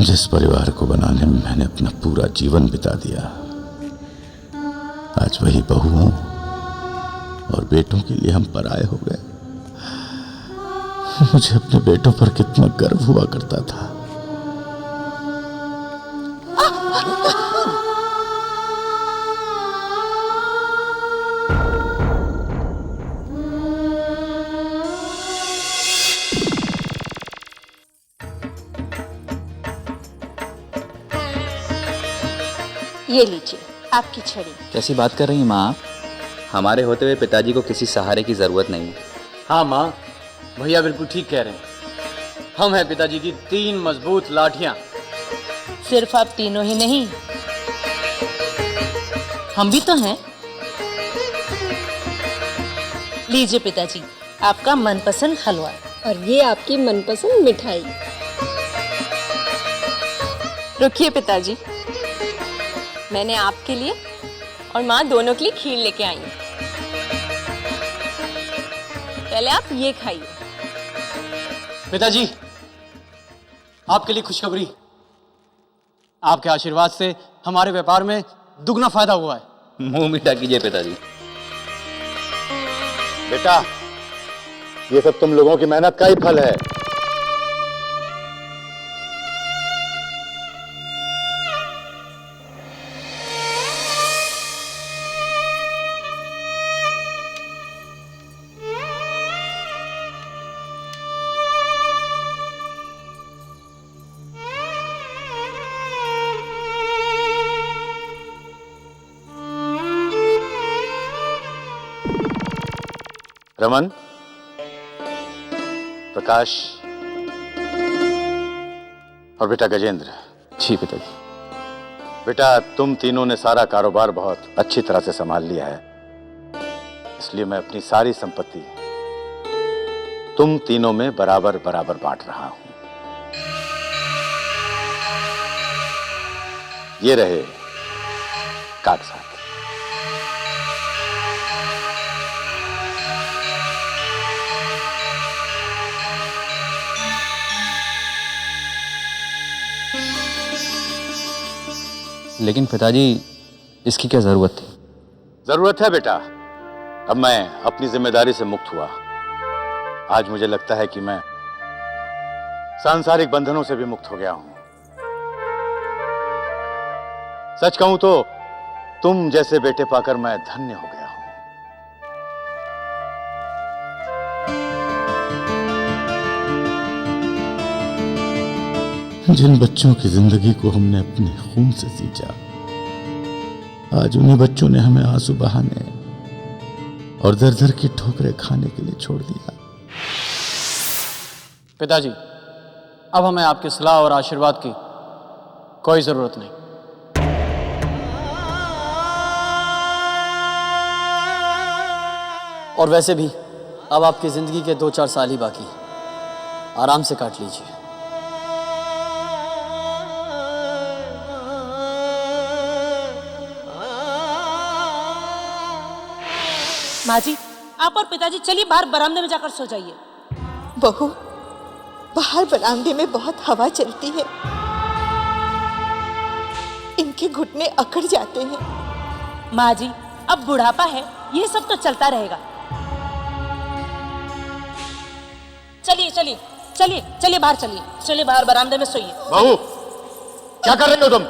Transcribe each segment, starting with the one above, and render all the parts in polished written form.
जिस परिवार को बनाने में मैंने अपना पूरा जीवन बिता दिया, आज वही बहुओं और बेटों के लिए हम पराये हो गए। मुझे अपने बेटों पर कितना गर्व हुआ करता था। ये लीजिए आपकी छड़ी। कैसी बात कर रही हैं माँ आप? हमारे होते हुए पिताजी को किसी सहारे की जरूरत नहीं। हाँ माँ, भैया बिल्कुल ठीक कह रहे हैं। हम हैं पिताजी की 3 मजबूत लाठियां। सिर्फ आप तीनों ही नहीं, हम भी तो हैं। लीजिए पिताजी, आपका मनपसंद हलवा और ये आपकी मनपसंद मिठाई। रुकिए पिताजी, मैंने आपके लिए और माँ दोनों के लिए खीर लेके आई हूँ। पहले आप ये खाइए। पिताजी, आपके लिए खुशखबरी। आपके आशीर्वाद से हमारे व्यापार में दुगना फायदा हुआ है। मुंह मीठा कीजिए पिताजी। बेटा, ये सब तुम लोगों की मेहनत का ही फल है। रमन, प्रकाश और बेटा गजेंद्र। जी पिताजी। बेटा, तुम तीनों ने सारा कारोबार बहुत अच्छी तरह से संभाल लिया है, इसलिए मैं अपनी सारी संपत्ति तुम तीनों में बराबर बराबर बांट रहा हूं। ये रहे कागजात। लेकिन पिताजी, इसकी क्या जरूरत थी? जरूरत है बेटा। अब मैं अपनी जिम्मेदारी से मुक्त हुआ। आज मुझे लगता है कि मैं सांसारिक बंधनों से भी मुक्त हो गया हूं। सच कहूं तो तुम जैसे बेटे पाकर मैं धन्य हो गया हूं। जिन बच्चों की जिंदगी को हमने अपने खून से सींचा, आज उन्हीं बच्चों ने हमें आंसू बहाने और दर दर की ठोकरें खाने के लिए छोड़ दिया। पिताजी, अब हमें आपकी सलाह और आशीर्वाद की कोई जरूरत नहीं। और वैसे भी अब आपकी जिंदगी के 2-4 साल ही बाकी हैं। आराम से काट लीजिए। माँ जी, आप और पिताजी चलिए बाहर बरामदे में जाकर सो जाइए। बहू, बाहर बरामदे में बहुत हवा चलती है, इनके घुटने अकड़ जाते हैं। माँ जी, अब बुढ़ापा है, ये सब तो चलता रहेगा। चलिए चलिए चलिए चलिए बाहर चलिए, चलिए बाहर बरामदे में सोइए। बहू, क्या कर रही हो तुम?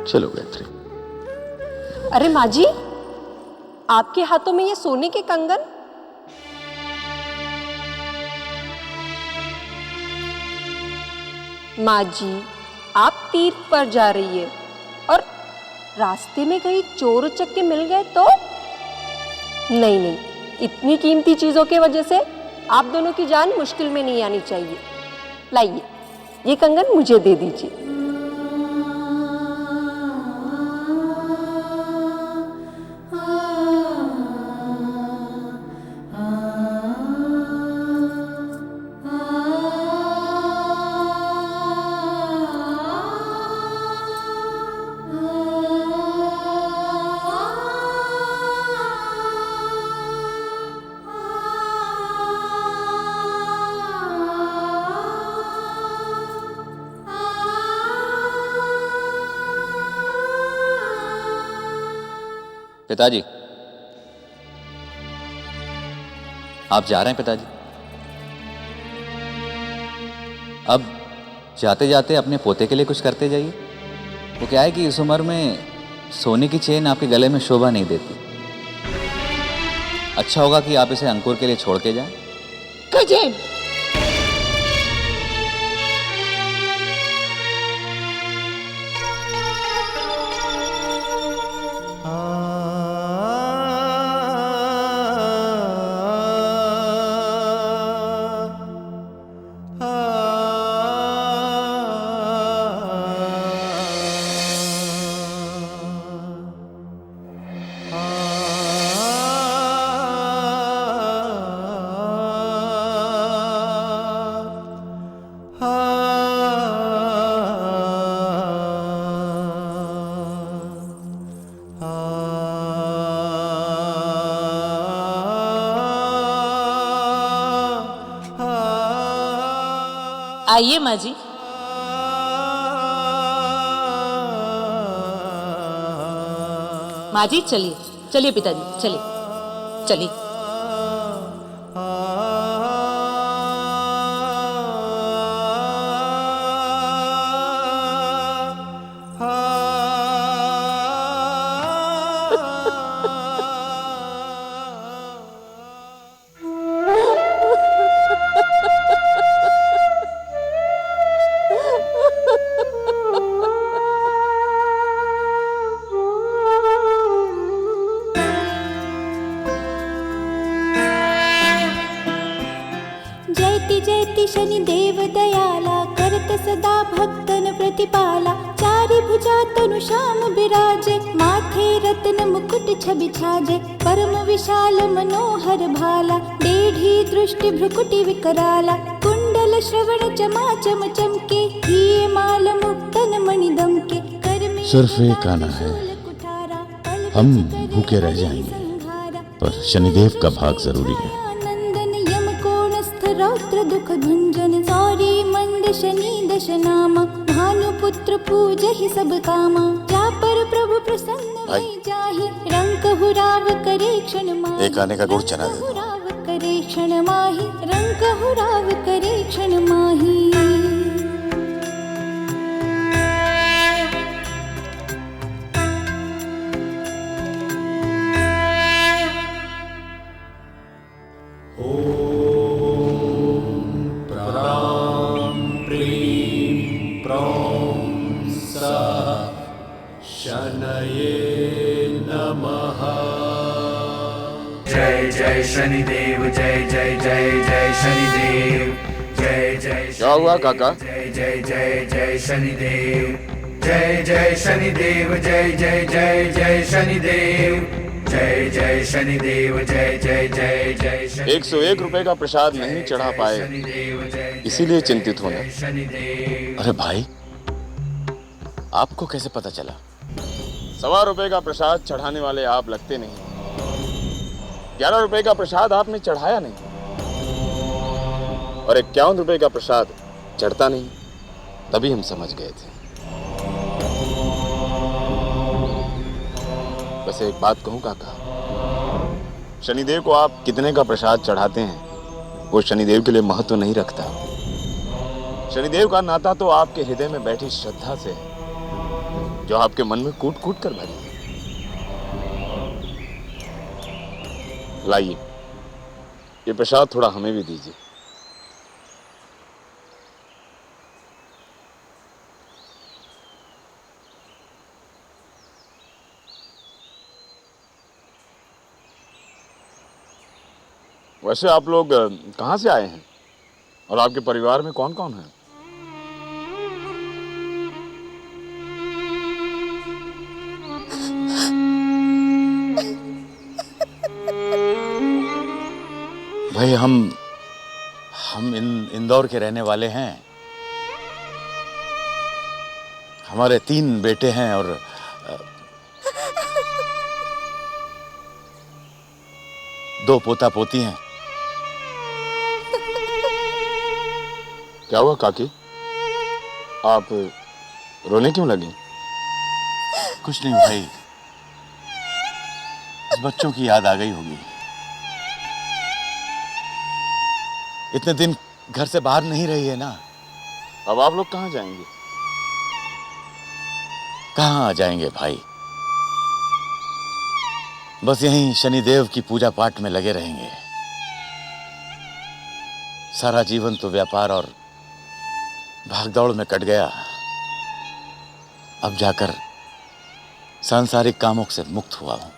चलो गायत्री। अरे माँ जी, आपके हाथों में ये सोने के कंगन? माँ जी, आप तीर्थ पर जा रही है और रास्ते में कहीं चोर उचक्के मिल गए तो? नहीं नहीं, इतनी कीमती चीजों के वजह से आप दोनों की जान मुश्किल में नहीं आनी चाहिए। लाइए, ये कंगन मुझे दे दीजिए। पिताजी, आप जा रहे हैं पिताजी? अब जाते जाते अपने पोते के लिए कुछ करते जाइए। वो क्या है कि इस उम्र में सोने की चेन आपके गले में शोभा नहीं देती। अच्छा होगा कि आप इसे अंकुर के लिए छोड़ के जाएं। गजेन, आइए माँ जी। माँ जी चलिए, चलिए पिताजी, चलिए चलिए। जयति जयति शनिदेव दयाला, करत सदा भक्तन प्रतिपाला। चारि भुजा तनु श्याम बिराजे, माथे रत्न मुकुट छवि छाजे। परम विशाल मनोहर भाला, डेढ़ी दृष्टि भ्रुकुटि विकराला। कुंडल श्रवण चमाचम चमके, हिये माल मुक्तन मणि दमके। कर में सिर्फ एक आना है, हम भूखे रह जाएंगे, पर शनिदेव का भाग जरूरी है। रौद्र दुख भंजन, सौरी मंद शनि दश नामा। भानुपुत्र पूजहि सब कामा, जा पर प्रभु प्रसन्न भई जाहि। रंक हुराव करे क्षण माहि, एक आने का गुड़ चना दे दो। हुराव करे क्षण माहि, रंक हुराव करे क्षण माहि। जय जय शनिदेव, जय जय जय जय शनिदेव, जय जय। क्या हुआ काका? जय जय जय जय शनिदेव, जय जय शनिदेव, जय जय जय जय शनिदेव, जय जय शनिदेव, जय जय जय जय शनिदेव। 101 रुपए का प्रसाद नहीं चढ़ा पाए, इसीलिए चिंतित होना। अरे भाई, आपको कैसे पता चला? 1.25 रुपए का प्रसाद चढ़ाने वाले आप लगते नहीं। 11 रुपए का प्रसाद आपने चढ़ाया नहीं, और 51 रुपए का प्रसाद चढ़ता नहीं, तभी हम समझ गए थे। वैसे एक बात कहूं काका, शनिदेव को आप कितने का प्रसाद चढ़ाते हैं वो शनिदेव के लिए महत्व नहीं रखता। शनिदेव का नाता तो आपके हृदय में बैठी श्रद्धा से है, जो आपके मन में कूट कूट कर भरी है। लाइए, ये प्रसाद थोड़ा हमें भी दीजिए। वैसे आप लोग कहाँ से आए हैं और आपके परिवार में कौन कौन है? भाई हम इंदौर के रहने वाले हैं। हमारे 3 बेटे हैं और 2 पोता पोती हैं। क्या हुआ काकी, आप रोने क्यों लगी? कुछ नहीं भाई, बस बच्चों की याद आ गई होगी। इतने दिन घर से बाहर नहीं रही है ना। अब आप लोग कहाँ जाएंगे? कहाँ आ जाएंगे भाई, बस यहीं शनिदेव की पूजा पाठ में लगे रहेंगे। सारा जीवन तो व्यापार और भागदौड़ में कट गया। अब जाकर सांसारिक कामों से मुक्त हुआ हूं।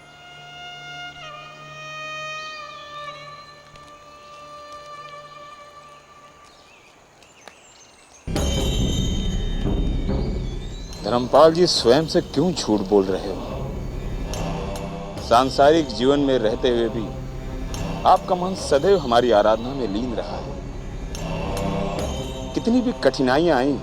धर्मपाल जी, स्वयं से क्यों झूठ बोल रहे हो? सांसारिक जीवन में रहते हुए भी आपका मन सदैव हमारी आराधना में लीन रहा है। कितनी भी कठिनाइयां आई,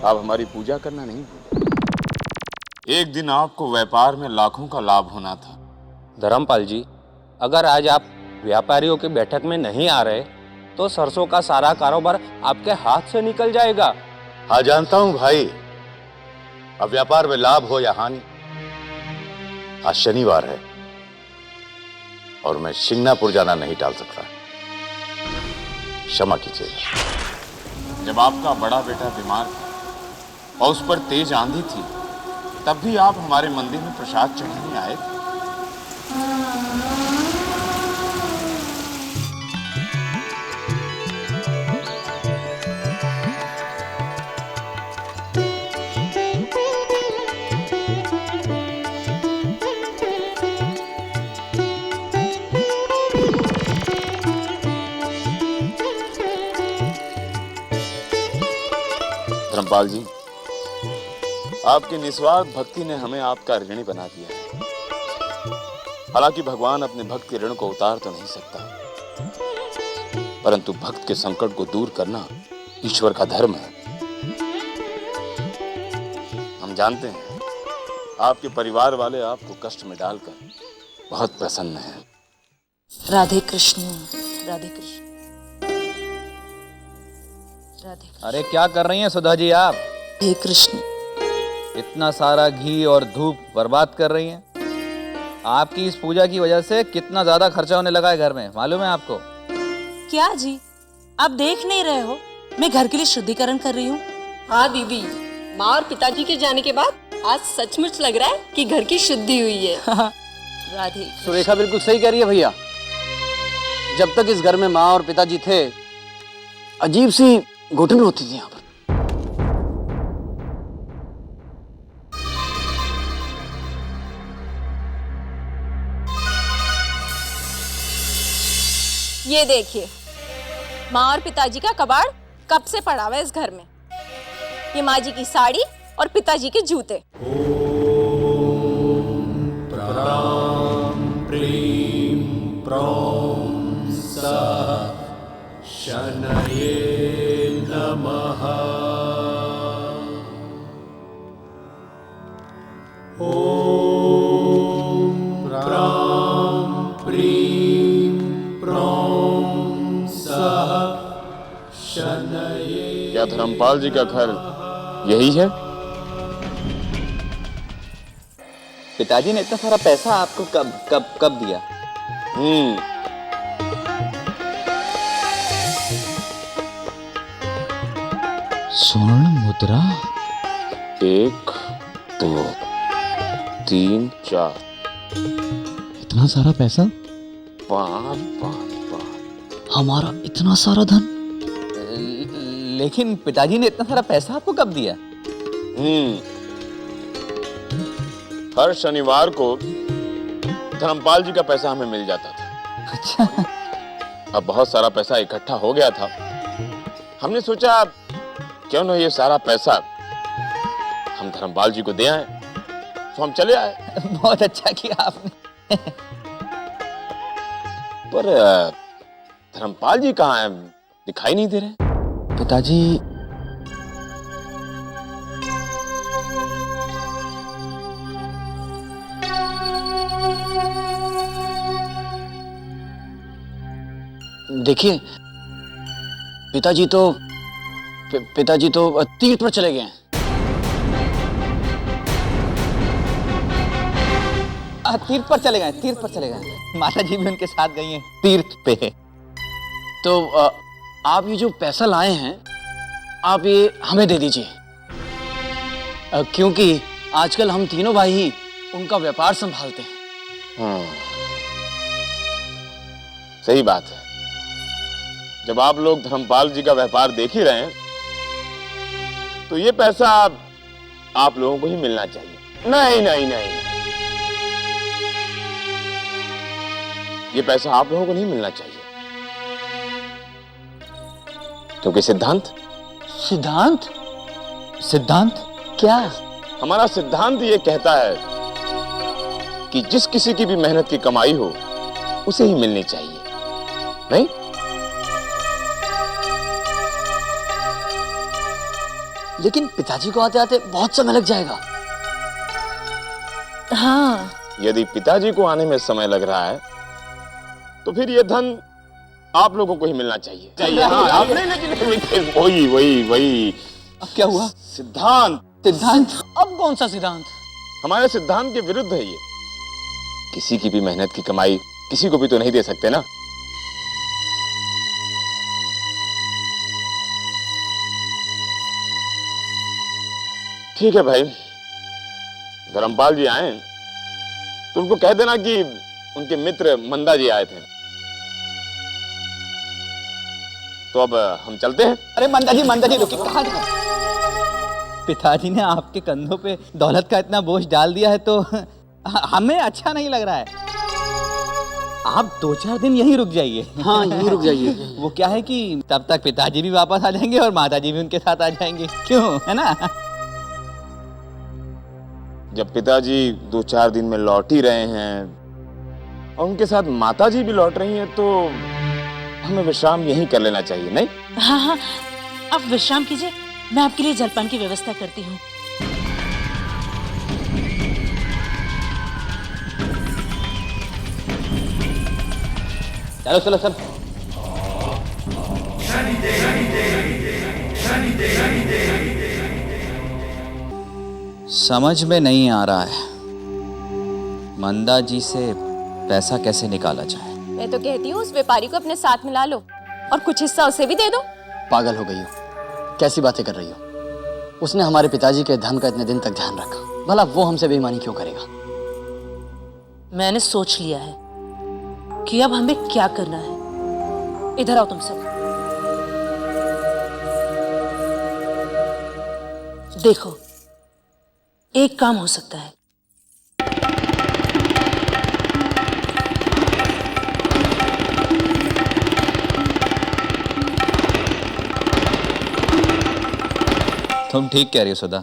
आप हमारी पूजा करना नहीं भूले। एक दिन आपको व्यापार में लाखों का लाभ होना था। धर्मपाल जी, अगर आज आप व्यापारियों की बैठक में नहीं आ रहे तो सरसों का सारा कारोबार आपके हाथ से निकल जाएगा। हाँ जानता हूं भाई, अब व्यापार में लाभ हो या हानि, आज शनिवार है और मैं शिंगनापुर जाना नहीं टाल सकता। क्षमा कीजिएगा। जब आपका बड़ा बेटा बीमार था और उस पर तेज आंधी थी, तब भी आप हमारे मंदिर में प्रसाद चढ़ाने आए थे। धर्मपाल जी, आपकी निस्वार्थ भक्ति ने हमें आपका ऋणी बना दिया है। हालांकि भगवान अपने भक्त के ऋण को उतार तो नहीं सकता, परंतु भक्त के संकट को दूर करना ईश्वर का धर्म है। हम जानते हैं आपके परिवार वाले आपको कष्ट में डालकर बहुत प्रसन्न हैं। राधे कृष्ण, राधे कृष्ण, राधे कृष्ण। अरे क्या कर रही हैं सुधा जी आप? हे कृष्ण। इतना सारा घी और धूप बर्बाद कर रही हैं। आपकी इस पूजा की वजह से कितना ज्यादा खर्चा होने लगा है घर में, मालूम है आपको? क्या जी, आप देख नहीं रहे हो मैं घर के लिए शुद्धिकरण कर रही हूँ। हाँ दीदी, माँ और पिताजी के जाने के बाद आज सचमुच लग रहा है कि घर की शुद्धि हुई है। राधे। सुरेखा बिल्कुल सही कह रही है भैया। जब तक इस घर में माँ और पिताजी थे, अजीब सी घुटन होती थी यहाँ पर। ये देखिए, माँ और पिताजी का कबाड़ कब से पड़ा हुआ है इस घर में। ये माँ जी की साड़ी और पिताजी के जूते। शनये नमः। ओम प्रां प्रीं प्रौं सः शनये। क्या धर्मपाल जी का घर यही है? पिताजी ने इतना सारा पैसा आपको कब दिया? स्वर्ण मुद्रा 1 2 3 4 इतना सारा पैसा, 5 5 5। हमारा इतना सारा धन। लेकिन पिताजी ने इतना सारा पैसा आपको कब दिया? हर शनिवार को धर्मपाल जी का पैसा हमें मिल जाता था। अच्छा। अब बहुत सारा पैसा इकट्ठा हो गया था। हमने सोचा क्यों ना ये सारा पैसा हम धर्मपाल जी को दे आए, तो हम चले आए। बहुत अच्छा किया आपने। पर धर्मपाल जी कहाँ हैं? दिखाई नहीं दे रहे। पिताजी देखिए, पिताजी तो तीर्थ पर चले गए हैं। तीर्थ पर चले गए, तीर्थ पर चले गए। माता जी भी उनके साथ गई हैं तीर्थ पे। तो आप ये जो पैसा लाए हैं, आप ये हमें दे दीजिए, क्योंकि आजकल हम तीनों भाई ही उनका व्यापार संभालते हैं। सही बात है। जब आप लोग धर्मपाल जी का व्यापार देख ही रहे हैं, तो ये पैसा आप लोगों को ही मिलना चाहिए। नहीं नहीं नहीं, ये पैसा आप लोगों को नहीं मिलना चाहिए, क्योंकि सिद्धांत सिद्धांत सिद्धांत क्या? हमारा सिद्धांत ये कहता है कि जिस किसी की भी मेहनत की कमाई हो उसे ही मिलनी चाहिए, नहीं? लेकिन पिताजी को आते आते बहुत समय लग जाएगा। हाँ, यदि पिताजी को आने में समय लग रहा है तो फिर ये धन आप लोगों को ही मिलना चाहिए। हाँ, आप नहीं, लेकिन वही अब क्या हुआ? सिद्धांत सिद्धांत? अब कौन सा सिद्धांत? हमारे सिद्धांत के विरुद्ध है ये। किसी की भी मेहनत की कमाई किसी को भी तो नहीं दे सकते ना। ठीक है भाई, धर्मपाल जी आए तो उनको कह देना कि उनके मित्र मंदा जी आए थे। तो अब हम चलते हैं। अरे मंदा जी रुकिए, कहाँ जा? पिताजी ने आपके कंधों पे दौलत का इतना बोझ डाल दिया है तो हमें अच्छा नहीं लग रहा है। आप 2-4 दिन यहीं रुक जाइए। हाँ, यहीं रुक जाइए। वो क्या है कि तब तक पिताजी भी वापस आ जाएंगे और माताजी भी उनके साथ आ जाएंगे, क्यों, है ना? जब पिताजी 2-4 दिन में लौट ही रहे हैं और उनके साथ माताजी भी लौट रही हैं, तो हमें विश्राम यहीं कर लेना चाहिए, नहीं? हाँ, आप विश्राम कीजिए, मैं आपके लिए जलपान की व्यवस्था करती हूँ। चलो। समझ में नहीं आ रहा है मंदा जी से पैसा कैसे निकाला जाए। मैं तो कहती हूँ उस व्यापारी को अपने साथ मिला लो और कुछ हिस्सा उसे भी दे दो। पागल हो गई हो, कैसी बातें कर रही हो? उसने हमारे पिताजी के धन का इतने दिन तक ध्यान रखा, भला वो हमसे बेईमानी क्यों करेगा? मैंने सोच लिया है कि अब हमें क्या करना है। इधर आओ तुम सब। देखो, एक काम हो सकता है। तुम ठीक कह रही हो सुधा,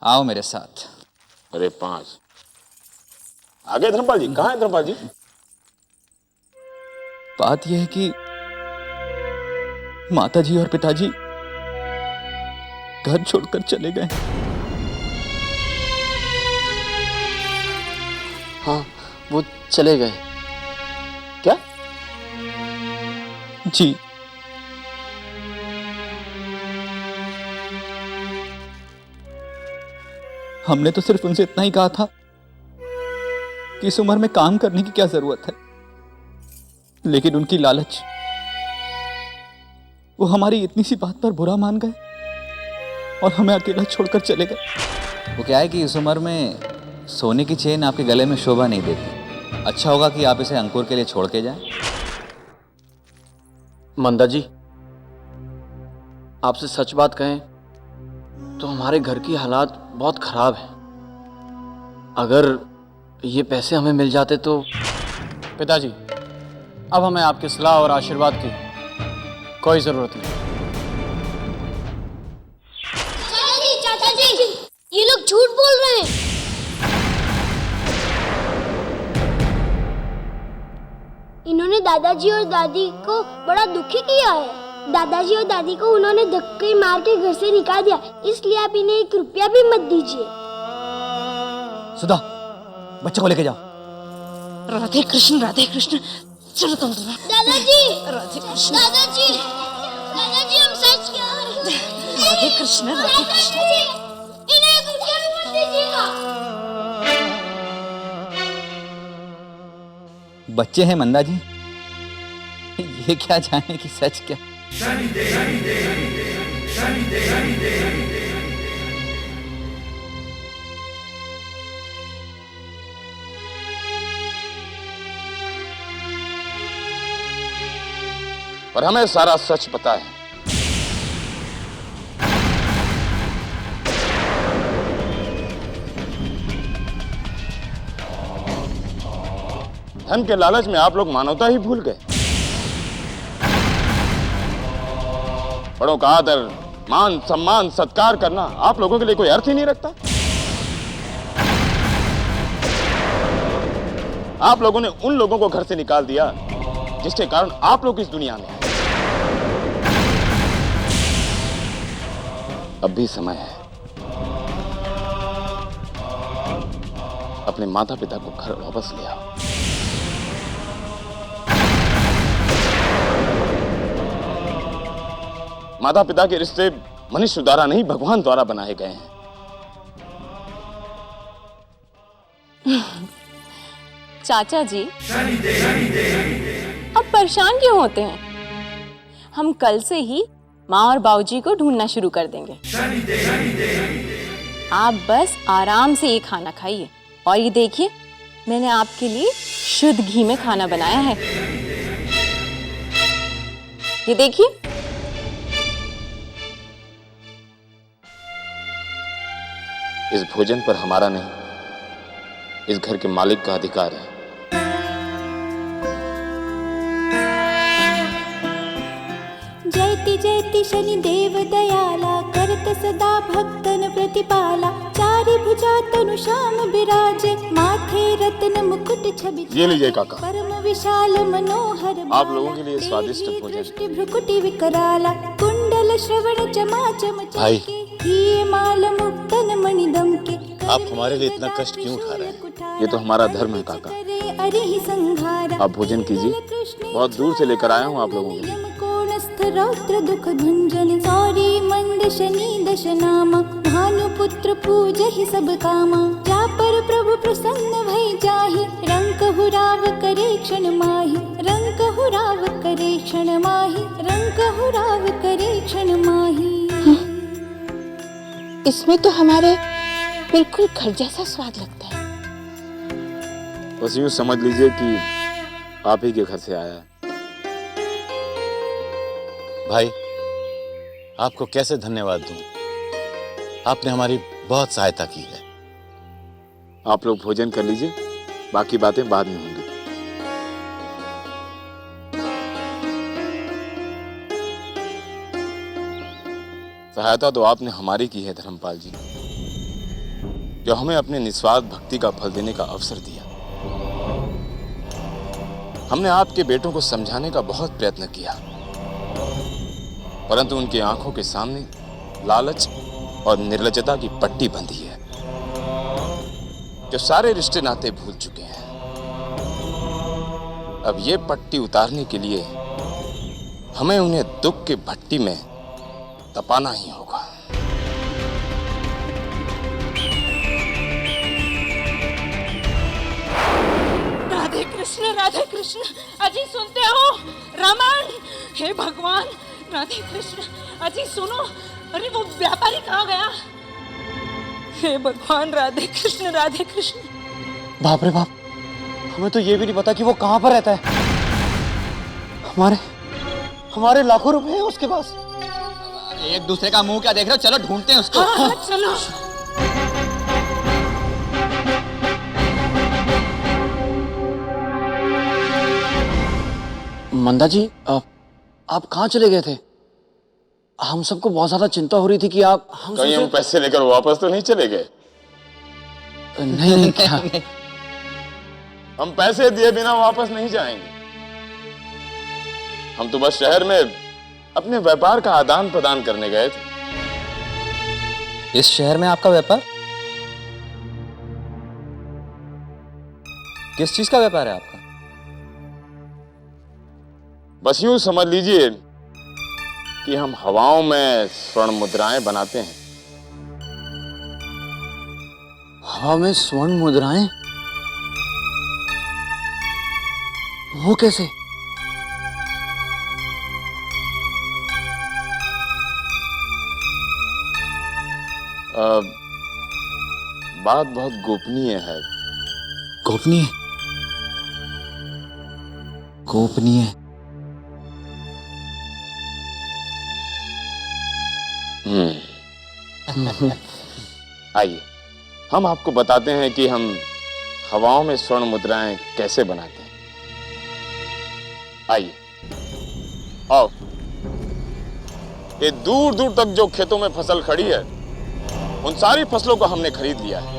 आओ मेरे साथ। अरे 5 आगे धर्मपाल जी, कहाँ है धर्मपाल जी? बात यह है कि माताजी और पिताजी घर छोड़कर चले गए। हाँ, वो चले गए। क्या? जी। हमने तो सिर्फ उनसे इतना ही कहा था कि इस उम्र में काम करने की क्या जरूरत है, लेकिन उनकी लालच, वो हमारी इतनी सी बात पर बुरा मान गए और हमें अकेला छोड़कर चले गए। वो क्या है कि इस उम्र में सोने की चेन आपके गले में शोभा नहीं देती। अच्छा होगा कि आप इसे अंकुर के लिए छोड़ के जाएं। मंदा जी, आपसे सच बात कहें तो हमारे घर की हालात बहुत खराब है। अगर ये पैसे हमें मिल जाते तो। पिताजी, अब हमें आपकी सलाह और आशीर्वाद की कोई जरूरत नहीं। चाचा जी, ये लोग झूठ बोल रहे हैं। इन्होंने दादाजी और दादी को बड़ा दुखी किया है। दादाजी और दादी को उन्होंने धक्के मार के घर से निकाल दिया, इसलिए आप इन्हें 1 रुपया भी मत दीजिए। सुधा, बच्चे को लेके जाओ। राधे कृष्ण, राधे कृष्ण। चलो तुम दोनों। दादाजी, राधे कृष्ण, दादाजी, दादाजी, हम सच कह रहे हैं। राधे कृष्ण, राधे कृष्ण। इन्हें 1 रुपया भी मत दीजिएगा। बच्चे हैं मंदा जी, ये क्या जाने कि सच क्या। पर हमें सारा सच पता है। धन के लालच में आप लोग मानवता ही भूल गए। बड़ों का आदर, मान, सम्मान, सत्कार करना आप लोगों के लिए कोई अर्थ ही नहीं रखता। आप लोगों ने उन लोगों को घर से निकाल दिया जिसके कारण आप लोग इस दुनिया में हैं। अब भी समय है, अपने माता पिता को घर वापस ले आओ। माता पिता के रिश्ते मनुष्य द्वारा नहीं, भगवान द्वारा बनाए गए हैं। चाचा जी, अब परेशान क्यों होते हैं? हम कल से ही माँ और बाबूजी को ढूंढना शुरू कर देंगे। आप बस आराम से ये खाना खाइए। और ये देखिए, मैंने आपके लिए शुद्ध घी में खाना बनाया है। ये देखिए। इस भोजन पर हमारा नहीं, इस घर के मालिक का अधिकार है। जयति जयति शनिदेव दयाला, करत सदा भक्तन प्रतिपाला। चारि भुजा तनु श्याम बिराजे, माथे रत्न मुकुट छवि। ये लीजिए काका, परम विशाल मनोहर। आप लोगों के लिए स्वादिष्ट भोजन। भ्रुकुटि विकराला, कुंडल श्रवण चमाचम भाई, ही माल मुक्तन मणिदम के। आप हमारे लिए इतना कष्ट क्यों उठा रहे हैं? ये तो हमारा धर्म है काका। आप भोजन कीजिए, बहुत दूर से लेकर आया हूँ आप लोगों के लिए। रौद्र दुख भंजन, सौरी मंद शनि दश नामा। भानुपुत्र पूज ही सब कामा, जा पर प्रभु प्रसन्न भई जाहि। रंक हुराव करे क्षण माहि, रंक हुराव करे क्षण माहि, रंक हुराव करे क्षण माहि। इसमें तो हमारे बिल्कुल घर जैसा स्वाद लगता है। बस यूं समझ लीजिए कि आप ही के घर से आया है। भाई, आपको कैसे धन्यवाद दूं? आपने हमारी बहुत सहायता की है। आप लोग भोजन कर लीजिए, बाकी बातें बाद में होंगी। सहायता तो आपने हमारी की है धर्मपाल जी, जो हमें अपने निस्वार्थ भक्ति का फल देने का अवसर दिया। हमने आपके बेटों को समझाने का बहुत प्रयत्न किया, परंतु उनकी आंखों के सामने लालच और निर्लज्जता की पट्टी बंधी है, जो सारे रिश्ते नाते भूल चुके हैं। अब ये पट्टी उतारने के लिए हमें उन्हें दुख के भट्टी में तपाना ही होगा। राधे कृष्ण, अजी सुनते हो? रमन, हे भगवान, राधे कृष्ण, अजी सुनो। अरे वो व्यापारी कहाँ गया? हे भगवान, राधे कृष्ण, राधे कृष्ण। बाप रे बाप, हमें तो ये भी नहीं पता कि वो कहाँ पर रहता है। हमारे लाखों रुपए हैं उसके पास। एक दूसरे का मुंह क्या देख रहे हो? चलो ढूंढते हैं उसको। हाँ, चलो। मंदा जी, आप कहाँ चले गए थे? हम सबको बहुत ज्यादा चिंता हो रही थी कि आप कहीं हम पैसे लेकर वापस तो नहीं चले गए? नहीं क्या? हम पैसे दिए बिना वापस नहीं जाएंगे। हम तो बस शहर में अपने व्यापार का आदान प्रदान करने गए थे। इस शहर में आपका व्यापार? किस चीज का व्यापार है आपका? बस यूं समझ लीजिए कि हम हवाओं में स्वर्ण मुद्राएं बनाते हैं। हवा में स्वर्ण मुद्राएं? वो कैसे? बात बहुत गोपनीय है। गोपनीय? गोपनीय? आइए हम आपको बताते हैं कि हम हवाओं में स्वर्ण मुद्राएं कैसे बनाते हैं। आइए आओ। ये दूर दूर तक जो खेतों में फसल खड़ी है उन सारी फसलों को हमने खरीद लिया है।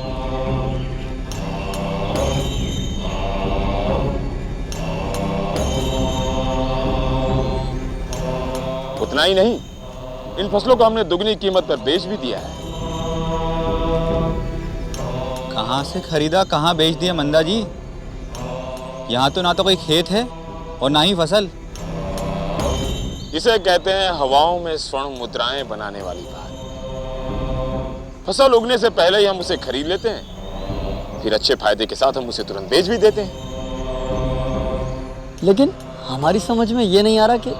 उतना ही नहीं, इन फसलों को हमने दुगनी कीमत पर बेच भी दिया है। कहां से खरीदा, कहां बेच दिया मंदा जी? यहाँ तो ना तो कोई खेत है और ना ही फसल। इसे कहते हैं हवाओं में स्वर्ण मुद्राएं बनाने वाली बात। फसल उगने से पहले ही हम उसे खरीद लेते हैं, फिर अच्छे फायदे के साथ हम उसे तुरंत बेच भी देते हैं। लेकिन हमारी समझ में ये नहीं आ रहा कि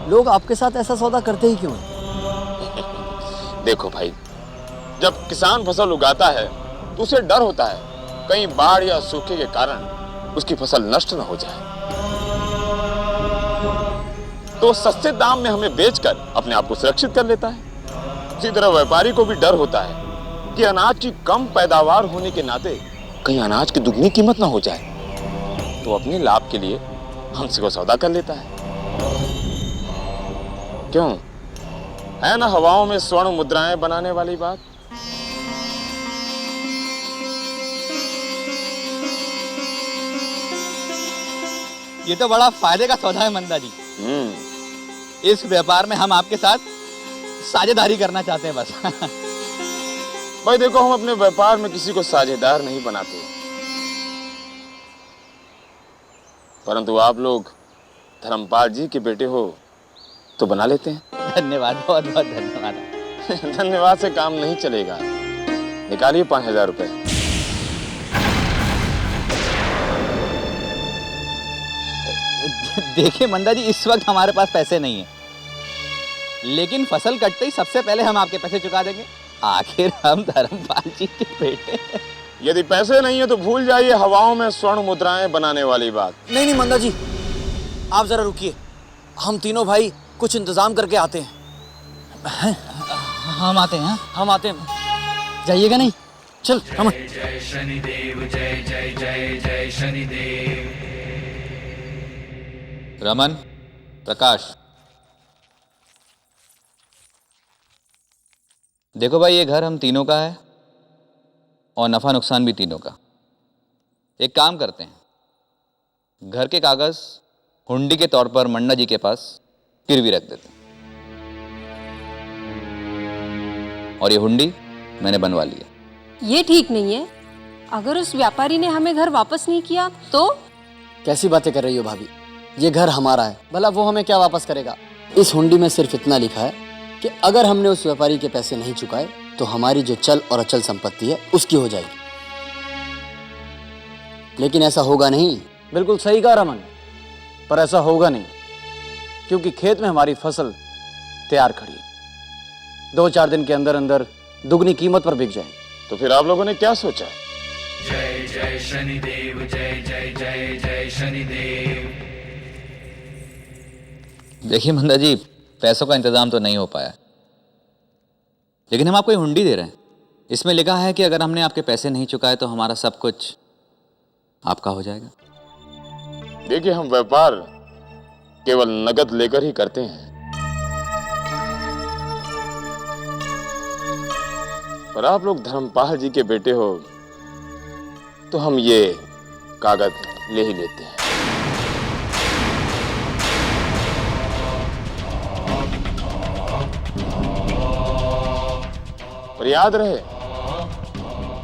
लोग आपके साथ ऐसा सौदा करते ही क्यों हैं? देखो भाई, जब किसान फसल उगाता है तो उसे डर होता है कहीं बाढ़ या सूखे के कारण उसकी फसल नष्ट न हो जाए, तो सस्ते दाम में हमें बेचकर अपने आप को सुरक्षित कर लेता है। इसी तरह व्यापारी को भी डर होता है कि अनाज की कम पैदावार होने के नाते कहीं अनाज की दुगनी कीमत ना हो जाए, तो अपने लाभ के लिए हमसे वो सौदा कर लेता है। क्यों है ना हवाओं में स्वर्ण मुद्राएं बनाने वाली बात? ये तो बड़ा फायदे का सौदा है मंदा जी। इस व्यापार में हम आपके साथ साझेदारी करना चाहते हैं बस। भाई देखो, हम अपने व्यापार में किसी को साझेदार नहीं बनाते, परंतु आप लोग धर्मपाल जी के बेटे हो तो बना लेते हैं। धन्यवाद, बहुत बहुत धन्यवाद। धन्यवाद से काम नहीं चलेगा। निकालिए 5,000 रुपए। देखिए मंदा जी, इस वक्त हमारे पास पैसे नहीं है, लेकिन फसल कटते ही सबसे पहले हम आपके पैसे चुका देंगे। आखिर हम धर्मपाल जी के बेटे हैं। यदि पैसे नहीं है तो भूल जाइए हवाओं में स्वर्ण मुद्राएं बनाने वाली बात। नहीं नहीं मंदा जी, आप जरा रुकिए, हम तीनों भाई कुछ इंतजाम करके आते हैं। हम आते हैं। हम आते हैं, जाइएगा नहीं? चल रमन। जय शनिदेव, जय जय जय जय शनिदेव। रमन, प्रकाश, देखो भाई, ये घर हम तीनों का है और नफा नुकसान भी तीनों का। एक काम करते हैं, घर के कागज हुंडी के तौर पर मंडा जी के पास गिरवी रख देते हैं, और ये हुंडी मैंने बनवा ली है। ये ठीक नहीं है। अगर उस व्यापारी ने हमें घर वापस नहीं किया तो? कैसी बातें कर रही हो भाभी? ये घर हमारा है, भला वो हमें क्या वापस करेगा? इस हुंडी में सिर्फ इतना लिखा है कि अगर हमने उस व्यापारी के पैसे नहीं चुकाए तो हमारी जो चल और अचल संपत्ति है उसकी हो जाएगी। लेकिन ऐसा होगा नहीं। बिल्कुल सही कहा रमन, पर ऐसा होगा नहीं, क्योंकि खेत में हमारी फसल तैयार खड़ी है, 2-4 दिन के अंदर अंदर दुगनी कीमत पर बिक जाएगी। तो फिर आप लोगों ने क्या सोचा? जय जय शनिदेव, जय जय जय जय शनिदेव। देखिए मंदा जी, पैसों का इंतजाम तो नहीं हो पाया, लेकिन हम आपको ये हुंडी दे रहे हैं। इसमें लिखा है कि अगर हमने आपके पैसे नहीं चुकाए तो हमारा सब कुछ आपका हो जाएगा। देखिए, हम व्यापार केवल नगद लेकर ही करते हैं, पर आप लोग धर्मपाल जी के बेटे हो तो हम ये कागज ले ही लेते हैं। पर याद रहे,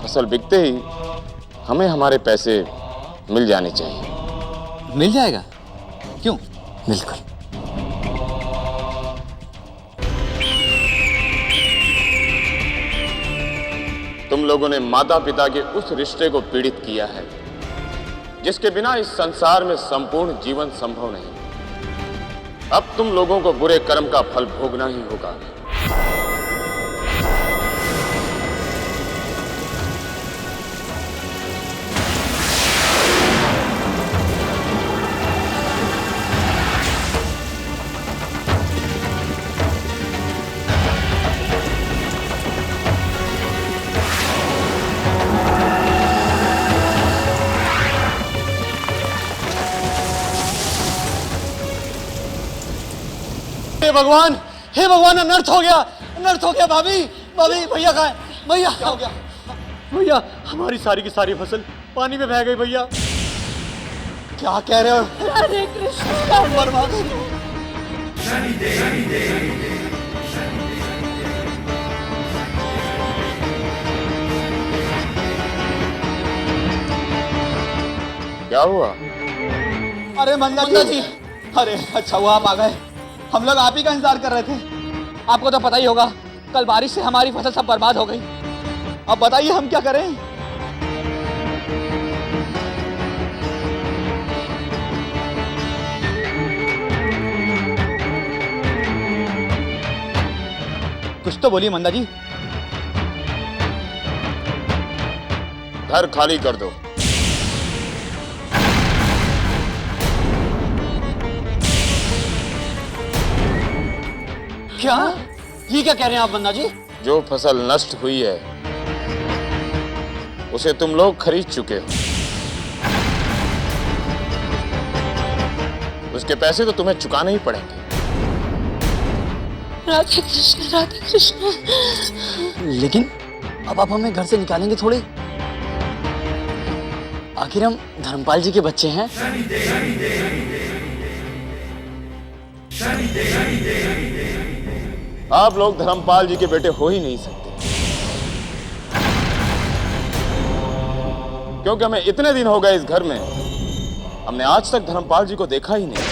फसल बिकते ही हमें हमारे पैसे मिल जाने चाहिए। मिल जाएगा? क्यों? बिल्कुल। तुम लोगों ने माता पिता के उस रिश्ते को पीड़ित किया है जिसके बिना इस संसार में संपूर्ण जीवन संभव नहीं। अब तुम लोगों को बुरे कर्म का फल भोगना ही होगा। हे भगवान, अनर्थ हो गया। भाभी भैया कहाँ है? भैया क्या हो गया? भैया हमारी सारी की सारी फसल पानी में बह गई। भैया क्या कह रहे हो? राधे कृष्ण। बर्बाद। क्या हुआ? अरे मंदा जी, अरे अच्छा हुआ आप आ गए। हम लोग आप ही का इंतजार कर रहे थे। आपको तो पता ही होगा, कल बारिश से हमारी फसल सब बर्बाद हो गई। अब बताइए हम क्या करें? कुछ तो बोलिए मंदा जी। घर खाली कर दो। क्या? ये क्या कह रहे हैं आप मंदा जी? जो फसल नष्ट हुई है उसे तुम लोग खरीद चुके हो। उसके पैसे तो तुम्हें चुकाने ही पड़ेंगे। राधे कृष्ण। लेकिन अब आप हमें घर से निकालेंगे थोड़ी? आखिर हम धर्मपाल जी के बच्चे हैं। आप लोग धर्मपाल जी के बेटे हो ही नहीं सकते, क्योंकि हमें इतने दिन हो गए इस घर में, हमने आज तक धर्मपाल जी को देखा ही नहीं।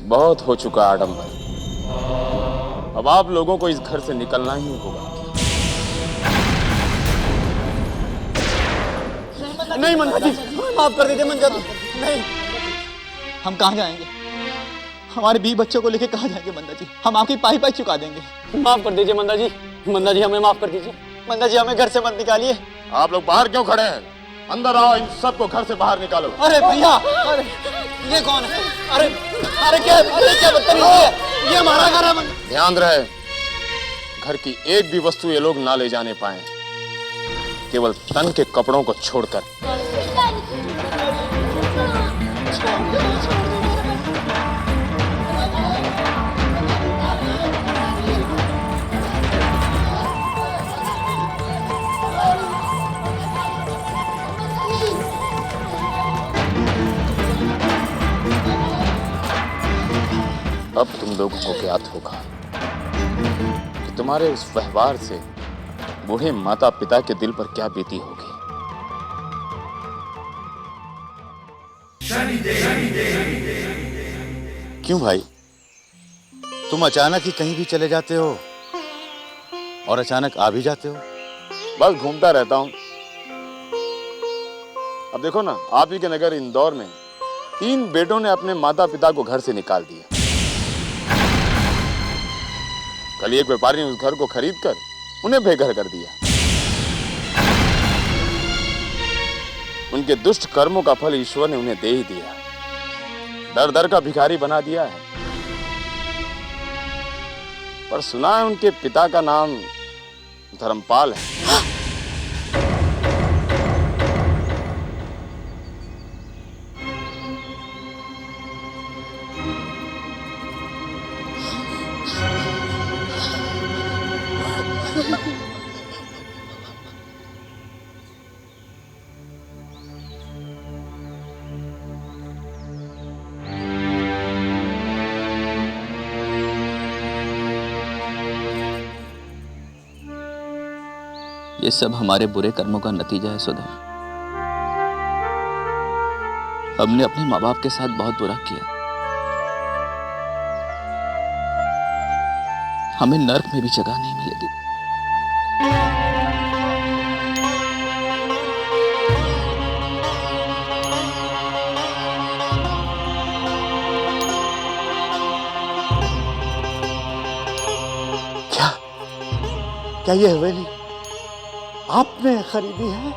बहुत हो चुका आडंबर, अब आप लोगों को इस घर से निकलना ही होगा। नहीं मंदा जी, माफ कर दीजिए मंदा जी। नहीं, हम कहाँ जाएंगे? हमारे 20 बच्चों को लेके कहाँ जाएंगे मंदा जी? हम आपकी पाई पाई चुका देंगे। माफ कर दीजिए मंदा जी। मंदा जी हमें माफ कर दीजिए। मंदा जी हमें घर से मत निकालिए। आप लोग बाहर क्यों खड़े हैं? अंदर आओ, इन सबको घर से बाहर निकालो। अरे भैया, अरे ये कौन है? अरे क्या बदतमीजी है? ये हमारा घर है। ध्यान रहे, घर की एक भी वस्तु ये लोग ना ले जाने पाए, केवल तन के कपड़ों को छोड़कर। अब तुम लोगों को ज्ञात होगा कि तुम्हारे उस व्यवहार से बूढ़े माता पिता के दिल पर क्या बीती होगी। क्यों भाई, तुम अचानक ही कहीं भी चले जाते हो और अचानक आ भी जाते हो? बस घूमता रहता हूं। अब देखो ना, आप ही के नगर इंदौर में 3 बेटों ने अपने माता पिता को घर से निकाल दिया। कल एक व्यापारी ने उस घर को खरीदकर उन्हें बेघर कर दिया। उनके दुष्ट कर्मों का फल ईश्वर ने उन्हें दे ही दिया। दर दर का भिखारी बना दिया है। पर सुना है उनके पिता का नाम धर्मपाल है। ये सब हमारे बुरे कर्मों का नतीजा है सुधा। हमने अपने माँ बाप के साथ बहुत बुरा किया। हमें नर्क में भी जगह नहीं मिलेगी। क्या ये हवेली आपने खरीदी है?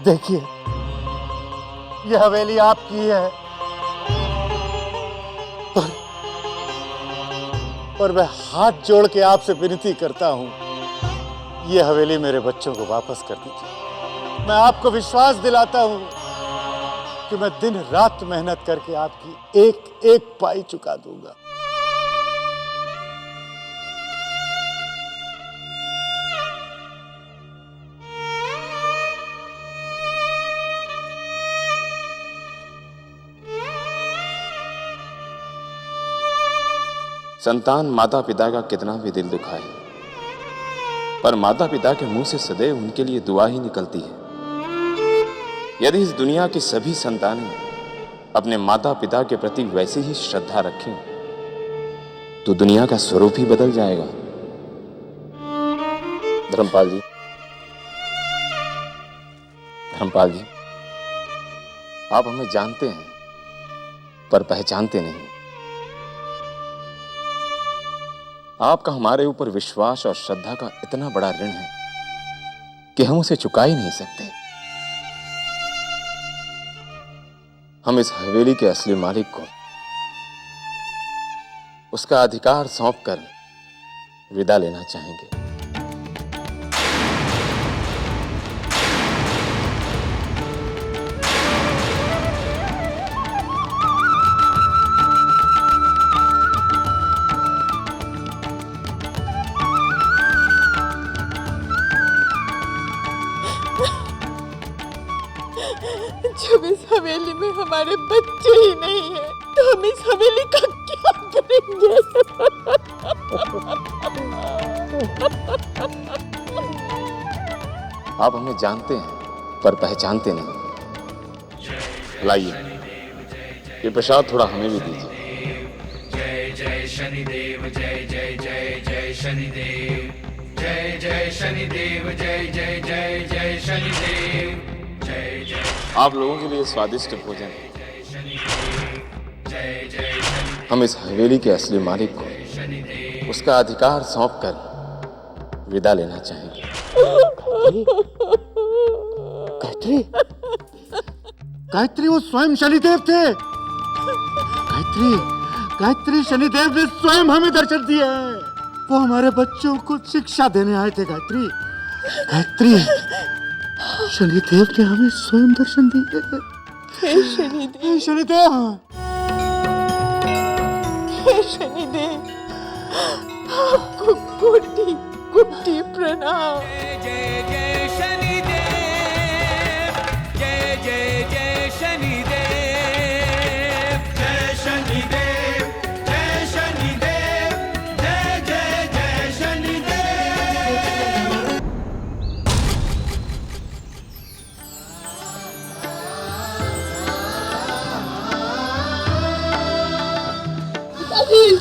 देखिए, ये हवेली आपकी है, पर मैं हाथ जोड़ के आपसे विनती करता हूं, ये हवेली मेरे बच्चों को वापस कर दीजिए। मैं आपको विश्वास दिलाता हूं कि मैं दिन रात मेहनत करके आपकी एक एक पाई चुका दूंगा। संतान माता पिता का कितना भी दिल दुखाए, पर माता पिता के मुंह से सदैव उनके लिए दुआ ही निकलती है। यदि इस दुनिया की सभी संतानें अपने माता पिता के प्रति वैसी ही श्रद्धा रखें तो दुनिया का स्वरूप ही बदल जाएगा। धर्मपाल जी, धर्मपाल जी, आप हमें जानते हैं पर पहचानते नहीं। आपका हमारे ऊपर विश्वास और श्रद्धा का इतना बड़ा ऋण है कि हम उसे चुका ही नहीं सकते। हम इस हवेली के असली मालिक को उसका अधिकार सौंपकर विदा लेना चाहेंगे। जब इस हवेली में हमारे बच्चे ही नहीं हैं, तो हम इस हवेली का क्या करेंगे? आप हमें जानते हैं पर पहचानते नहीं। लाइए, ये प्रसाद थोड़ा हमें भी दीजिए। जय जय शनिदेव, जय जय जय जय शनिदेव, जय जय शनिदेव, जय जय जय जय शनिदेव, जय जय। आप लोगों के लिए स्वादिष्ट भोजन। हम इस हवेली के असली मालिक को उसका अधिकार सौंपकर विदा लेना चाहेंगे। गायत्री, गायत्री, वो स्वयं शनिदेव थे। गायत्री, गायत्री, शनिदेव ने स्वयं हमें दर्शन दिया है। वो हमारे बच्चों को शिक्षा देने आए थे। गायत्री, गायत्री, शनिदेव ने हमें स्वयं दर्शन दिए। हे शनिदेव, हे शनिदेव, हे शनिदेव, आपको कोटि कोटि प्रणाम। जय जय शनिदेव, जय जय जय शनिदेव, जय शनिदेव, जय शनिदेव, जय जय जय शनिदेव।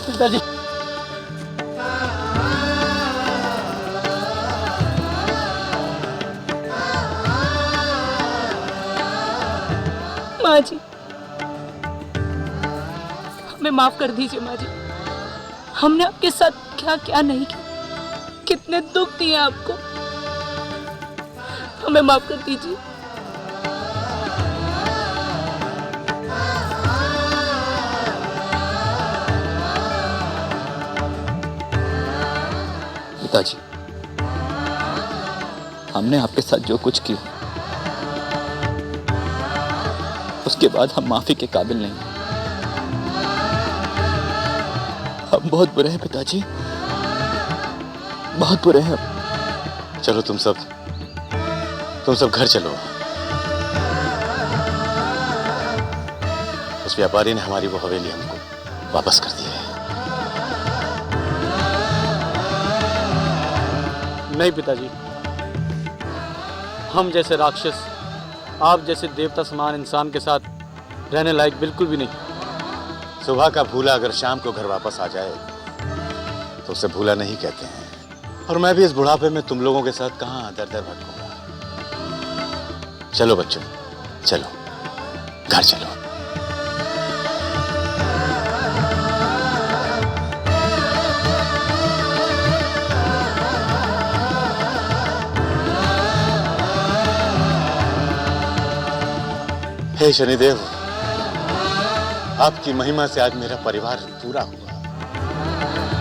पिताजी, माँ जी, हमें माफ कर दीजिए माँ जी। हमने आपके साथ क्या क्या नहीं किया, कितने दुख दिए आपको, हमें माफ कर दीजिए। पिताजी, हमने आपके साथ जो कुछ किया उसके बाद हम माफी के काबिल नहीं हैं। हम बहुत बुरे हैं पिताजी, बहुत बुरे हैं। चलो तुम सब घर चलो। उस व्यापारी ने हमारी वो हवेली हमको वापस कर दी है। नहीं पिताजी, हम जैसे राक्षस आप जैसे देवता समान इंसान के साथ रहने लायक बिल्कुल भी नहीं। सुबह का भूला अगर शाम को घर वापस आ जाए तो उसे भूला नहीं कहते हैं। और मैं भी इस बुढ़ापे में तुम लोगों के साथ कहाँ दर दर भटकूंगा। चलो बच्चों, चलो घर चलो। हे शनिदेव, आपकी महिमा से आज मेरा परिवार पूरा हुआ।